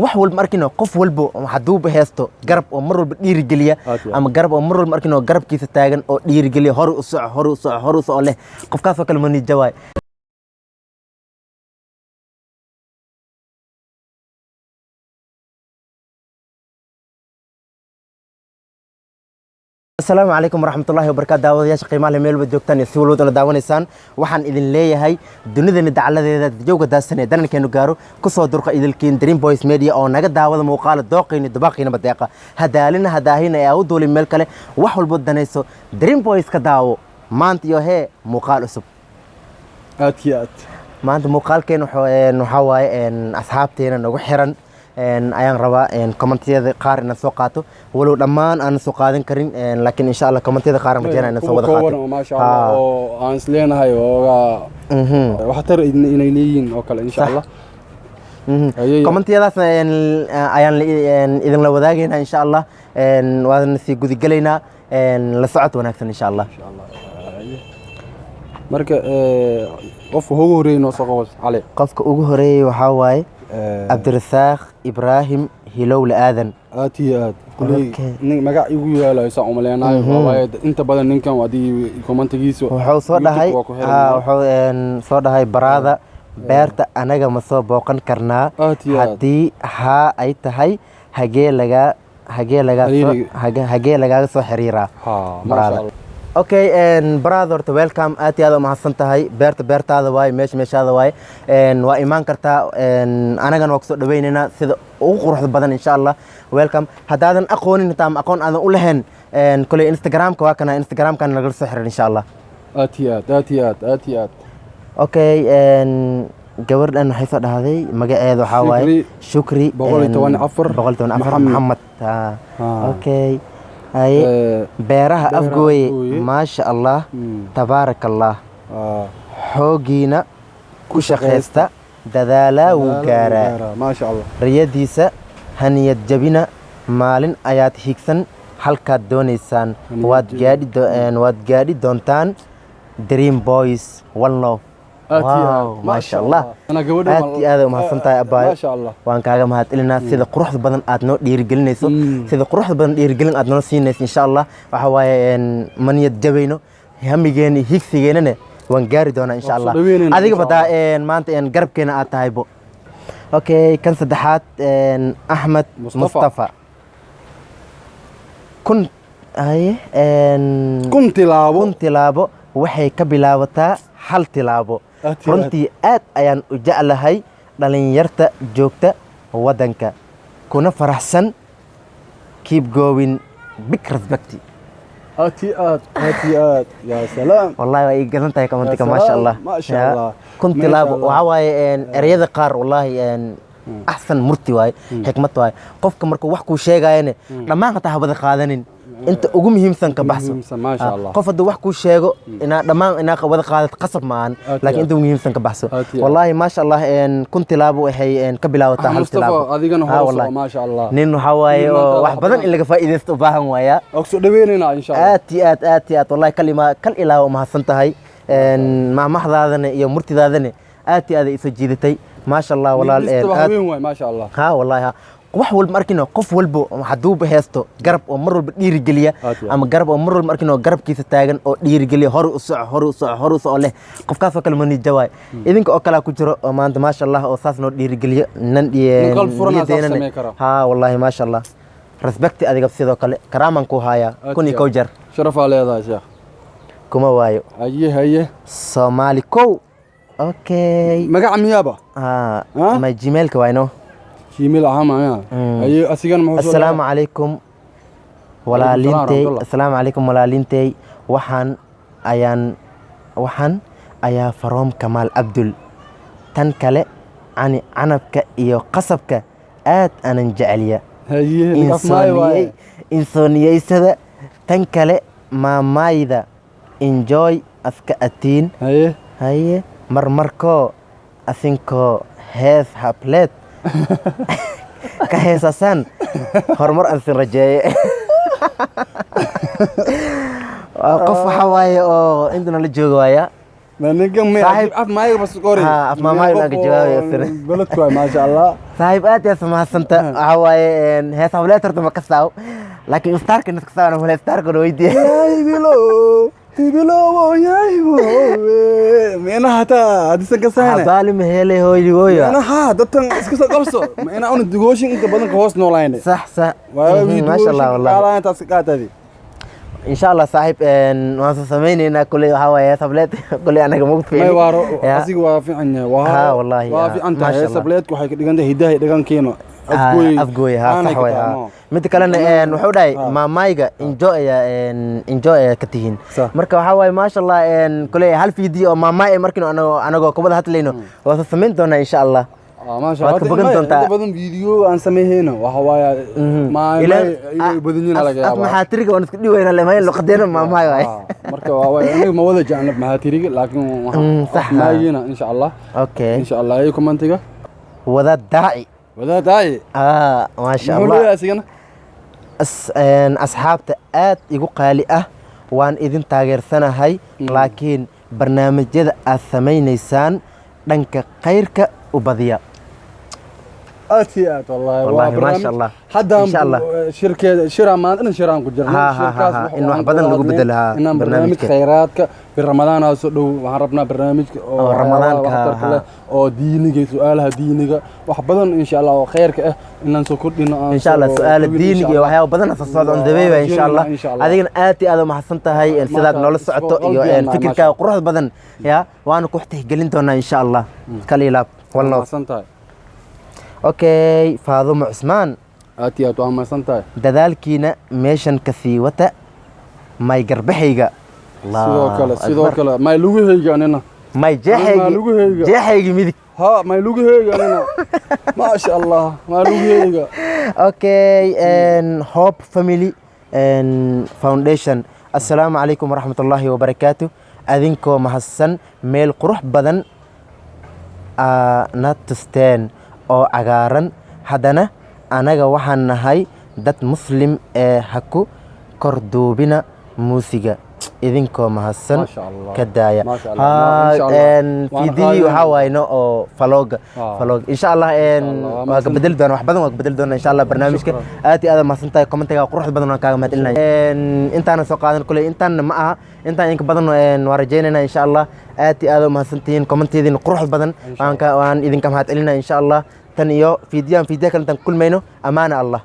wax walba markino qof walba haduu bahaysto garab oo mar walba dhiirigeliya ama garab oo mar walba markino garabkiisa taagan oo dhiirigeliya hor u soco leh qofkaas oo kale ma nijawaay السلام عليكم ورحمة الله وبركاته داودياش قيمة لميل بدوكتان يسولو دون داونيسان waxaan idin leeyahay dunidana dacaladeeda jooga daasane danan keenu gaaro ku soo durqa idilkiin Dream Boys Media oo naga daawada muuqaal dooqayni dabaqayna badeeqa hadaalina hadaahina ay u duulin meel kale wax walba danayso Dream Boys ka daawo maanta iyo hee muuqaal cusub aad maanta muuqaalkeen waxa waaye asxaabteena nagu xiran ayaan rabaa commentiyada qaar inaan soo qaato walow dhammaan aan soo qaadan karin laakiin insha Allah commentiyada qaar aan rajaynaa inaan soo wada qaato ma sha Allah oo aan isleenahay oo waxa tar inay leeyihiin oo kale insha Allah commentiyadaas ayaan idin la wadaagaynaa insha Allah waan si gudi galeynaa la socod wanaagsan insha Allah marka qofka ugu horeeyay soo qawas cali qofka ugu horeeyay waxa waaye Abdirasaaq Ibrahim Hilowle Aadan aad kulay magac igu yeelay soo umaleynay waaye inta badan ninkan wadii commentigiisu wuxuu soo dhahay barada beerta anaga ma soo booqan karnaa hadii ay tahay hagee laga soo xiriira barada okay brother to welcome aad ma hasan tahay beertaada waay meeshaada waay waa iman kartaa anagana waa ku soo dhaweynayna sida ugu quruxda badan insha Allah welcome hadaadan aqoonin taam aqoon aadan u lahayn kulay Instagram-ka waa kana Instagram-ka naga soo xirir insha Allah aad okay gabadhan waxay soo dhahday magaceedu waxa waaye Shukri 114 Muhammad okay ay beeraha afgooye ma sha Allah tabarakallah xoogina ku shaqeysta dadaala uu gaara ma sha Allah riyadiisa haniyad jabina maalin ayaad higsan halkaad doonaysaan waad gaadhi doontaan Dream Boys one love wow ما شاء الله انا gabadha aad ma hasantahay abay ما شاء الله waan kaaga mahadcelinaa sida quruxda badan aad noo dhiirigelinayso sida quruxda badan dhiirigelin aad noo siinayso insha Allah waxa waaye maniyad jabayno hamigeeni higsigeena waan gaari doonaa insha Allah adiga badaa maanta garabkeena aad tahaybo okay kan saddexaad Ahmed Mustafa kun tilaabo waxay ka bilaabataa hal tilaabo runtii aad ayaan u jeclahay dhalinyarta joogta wadanka kuna faraxsan keep going big respect aad ya salaam wallahi way gadan tahay commentika ma sha Allah kun tilaabo waxa waaye ereyada qaar wallahi ahsan murti waay xikmad waay qofka markuu wax ku sheegayane dhamaan ka tahabada qaadanin inta ugu muhiimsan ka baxso ma sha Allah qof haduu wax ku sheego ina dhamaan ina wada qaadad qasab maan laakiin inta ugu muhiimsan ka baxso wallahi ma sha Allah kun tilaabo waxay ka bilaabataa hal tilaabo adigana hooso ma sha Allah nin waxa waaye wax badan in laga faa'iideysto u baahan waaya oo soo dhaweynayna insha Allah aad wallahi kal ilaaho ma hasan tahay maamaxdaadana iyo murtidaadana aad isoo jiidatay ma sha Allah walaal ma sha Allah wallahi wax walba markino qof walba haduu bahaysto garab oo mar walba dhiirigeliya ama garab oo mar walba markino garabkiisa taagan oo dhiirigeliya hor u soco leh qofkaas oo kale ma nijawaay idinka oo kala ku jiro oo maanta ma sha Allah oo saas noo dhiirigeliya nan wallahi ma sha Allah respect adiga sidoo kale karaaman ku haya kuni ko jar sharafa leedahay sheekh kuma waayo haye Soomaali ko okay magac miyaba ma Gmail-ka wayno جميل أهم أيه أسيجان محمود السلام عليكم ولا لينتي السلام عليكم ولا لينتي وحن أيا فروم كمال عبدل تنكله عن عنبك إيو قصبك أنا نجعليا إنسانية سدا تنكله ما مايدا enjoy أسكأتين هي مرمركو أسينكو هيث هابلت ka heesasan hormar aan sin rajeeye qof waxa waaye oo indana la joogo waaya نيجم صاحب أف ماي بس قري أف ماي لك جواب بلد كوي ما شاء الله صاحب آت يا سماح سنت هواي هي صاحب لا ترتم كساو لكن إفتار كنت كساو أنا ولا إفتار كنت ويدي ياي بلو تبلو ياي بو مينا هتا هذا سكسانة حبالي مهلي هوي هوي أنا ها دتن اسكت قبصة أنا أنا دقوشين أنت بدن كهوس نولاين صح ما شاء الله والله على أنت سكات هذه إن شاء الله صاحب نواصل سميني إن كل هواي سبلت كل أنا كموت فيه ما يوارو أسيق وافي عنه ها والله وافي أنت هاي سبلت وحي دقن هداية دقن كينو أفقوي ها صح وي ها متى كلنا وحوداي ما مايجا enjoy كتيهن مركب هواي ما شاء الله كل هل فيديو ما ماي مركب أنا جو كبده هتلينه وسمين دونا إن شاء الله ما شاء الله بدن فيديو أن سميهنا وهواي ما بدنين على جواب ما هتريك ونسكت وين اللي ما يلو قدينا ما ماي واي مركب هواي أنا ما ولا جانب ما هتريك لكن صح ما يجينا إن شاء الله أوكي إن شاء الله أيكم منطقة وذا داعي وذا داعي ما شاء الله أصحابته آد يقول قالي وان إذن تاجر سنة هاي لكن برنامج جد الثمين نيسان لنك خيرك وبضيع آتيات والله ما شاء الله حدا إن شاء الله شركة شراء ما أنا شراء كجرنا شركة إنه حبذا نقول بدلها إنه برنامج خيراتك في رمضان أصله هربنا برنامج رمضان أو دينك سؤالها دينك وحبذا إن شاء الله خيرك إن نسكت إن شاء الله سؤال الدينك وهي وبدنا الصوت عند ذبيبة إن شاء الله هذه آتي هذا ما حسنتها هي السداد نول سعته الفكر كقرص بدن يا وأنا كحته قلنتنا إن شاء الله كليلاب والله حسنتها أوكي فاضل عثمان آتي أتوهم ما سنتاي dadaalkiina meeshan ka sii wata may garbahayga sidoo kale may lugahayga anina may jeexayga midig ها may lugahayga anina ما شاء الله may lugahayga okay and Hope Family and Foundation assalaamu calaykum waraxmatullaahi wabarakaatuh adinkoo mahadsan meel qurux badan na tusteen oo cagaaran haddana anaga waxaan nahay dad muslim ee ha ku korduubina muusiga idinkoo mahadsan ka daaya fiidii waxaa waayno oo falooga insha allah waa ka bedeli doona wax badan waa ka bedeli doona insha allah barnaamijka aad iyo aad mahadsan tahay commentiga quruxda badan waan kaaga mahadcelinaya intaana soo qaadan kuley intaana ma aha intaan inka badan waan rajaynayna insha allah aad iyo aad mahadsantihiin commentidiina quruxda badan waan idinka mahadcelinaya insha allah tan iyo fiidiyaan fiidiya kale intaan kulmayno amaana allah